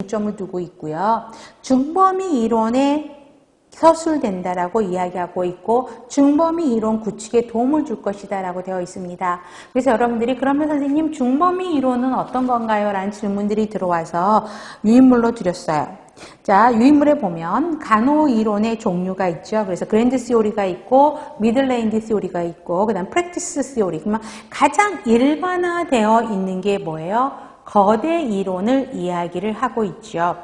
중점을 두고 있고요. 중범위 이론에 서술된다라고 이야기하고 있고 중범위 이론 구축에 도움을 줄 것이다 라고 되어 있습니다. 그래서 여러분들이 그러면 선생님 중범위 이론은 어떤 건가요? 라는 질문들이 들어와서 유인물로 드렸어요. 자, 유인물에 보면 간호 이론의 종류가 있죠. 그래서 그랜드 시오리가 있고 미들레인드 시오리가 있고 그다음 프랙티스 시오리. 그러면 가장 일반화되어 있는 게 뭐예요? 거대 이론을 이야기를 하고 있죠.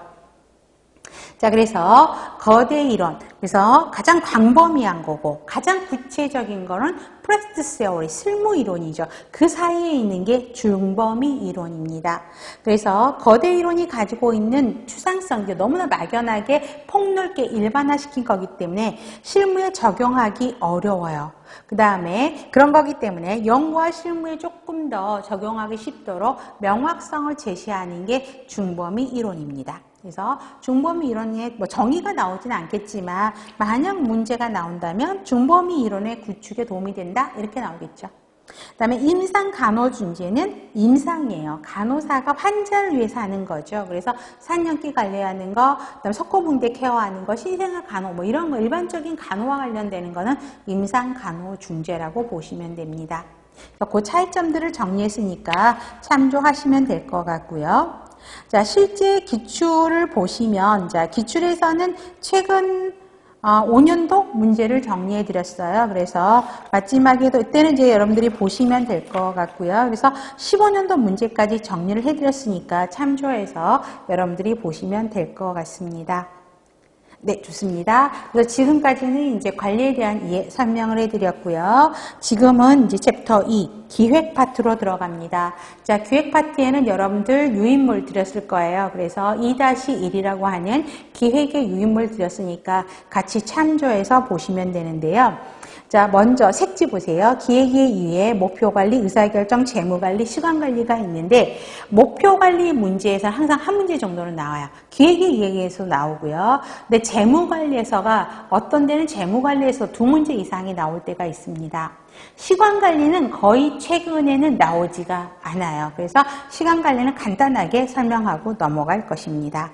자, 그래서 거대 이론, 그래서 가장 광범위한 거고 가장 구체적인 거는 프랙티스 시오리, 실무 이론이죠. 그 사이에 있는 게 중범위 이론입니다. 그래서 거대 이론이 가지고 있는 추상성, 너무나 막연하게 폭넓게 일반화시킨 거기 때문에 실무에 적용하기 어려워요. 그 다음에 그런 거기 때문에 연구와 실무에 조금 더 적용하기 쉽도록 명확성을 제시하는 게 중범위 이론입니다. 그래서 중범위 이론에 정의가 나오지는 않겠지만 만약 문제가 나온다면 중범위 이론의 구축에 도움이 된다 이렇게 나오겠죠. 그 다음에 임상간호준제는 임상이에요. 간호사가 환자를 위해서 하는 거죠. 그래서 산년기 관리하는 거, 그다음에 석고붕대 케어하는 거, 신생아 간호 이런 거 일반적인 간호와 관련되는 거는 임상간호준제라고 보시면 됩니다. 그 차이점들을 정리했으니까 참조하시면 될 것 같고요. 자, 실제 기출을 보시면, 자, 기출에서는 최근 5년도 문제를 정리해 드렸어요. 그래서 마지막에도 이때는 이제 여러분들이 보시면 될 것 같고요. 그래서 15년도 문제까지 정리를 해 드렸으니까 참조해서 여러분들이 보시면 될 것 같습니다. 네, 좋습니다. 그래서 지금까지는 이제 관리에 대한 설명을 해드렸고요. 지금은 이제 챕터 2, 기획 파트로 들어갑니다. 자, 기획 파트에는 여러분들 유인물 드렸을 거예요. 그래서 2-1이라고 하는 기획의 유인물 드렸으니까 같이 참조해서 보시면 되는데요. 자, 먼저 색지 보세요. 기획에 의해 목표관리, 의사결정, 재무관리, 시간관리가 있는데 목표관리 문제에서 항상 한 문제 정도는 나와요. 기획에 의해서 나오고요. 근데 재무관리에서가 어떤 데는 재무관리에서 2문제 이상이 나올 때가 있습니다. 시간관리는 거의 최근에는 나오지가 않아요. 그래서 시간관리는 간단하게 설명하고 넘어갈 것입니다.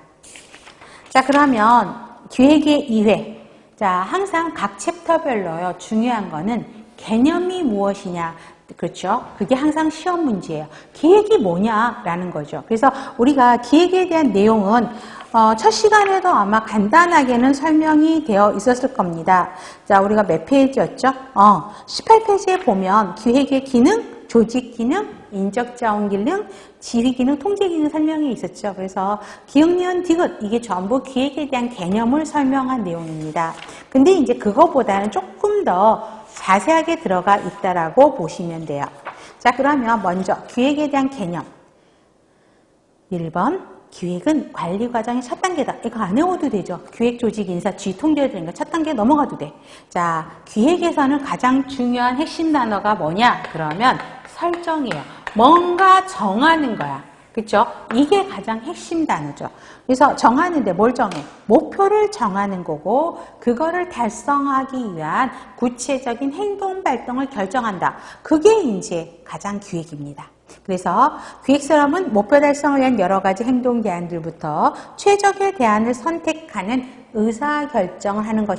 자, 그러면 기획에 의해 자, 항상 각 챕터별로요. 중요한 거는 개념이 무엇이냐. 그렇죠? 그게 항상 시험 문제예요. 기획이 뭐냐라는 거죠. 그래서 우리가 기획에 대한 내용은 첫 시간에도 아마 간단하게는 설명이 되어 있었을 겁니다. 자, 우리가 몇 페이지였죠? 18페이지에 보면 기획의 기능, 조직 기능, 인적 자원 기능, 지휘 기능, 통제 기능 설명이 있었죠. 그래서 기획, 니은, 디귿 이게 전부 기획에 대한 개념을 설명한 내용입니다. 근데 이제 그거보다는 조금 더 자세하게 들어가 있다라고 보시면 돼요. 자, 그러면 먼저 기획에 대한 개념. 1번. 기획은 관리 과정의 첫 단계다. 이거 안 외워도 되죠. 기획, 조직, 인사, 지휘, 통제를 되는 거 첫 단계 넘어가도 돼. 자, 기획에서는 가장 중요한 핵심 단어가 뭐냐? 그러면 설정이에요. 뭔가 정하는 거야. 그렇죠? 이게 가장 핵심 단어죠. 그래서 정하는데 뭘 정해? 목표를 정하는 거고 그거를 달성하기 위한 구체적인 행동 발동을 결정한다. 그게 이제 가장 기획입니다. 그래서 기획사람은 목표 달성을 위한 여러 가지 행동 대안들부터 최적의 대안을 선택하는 의사결정을 하는 것이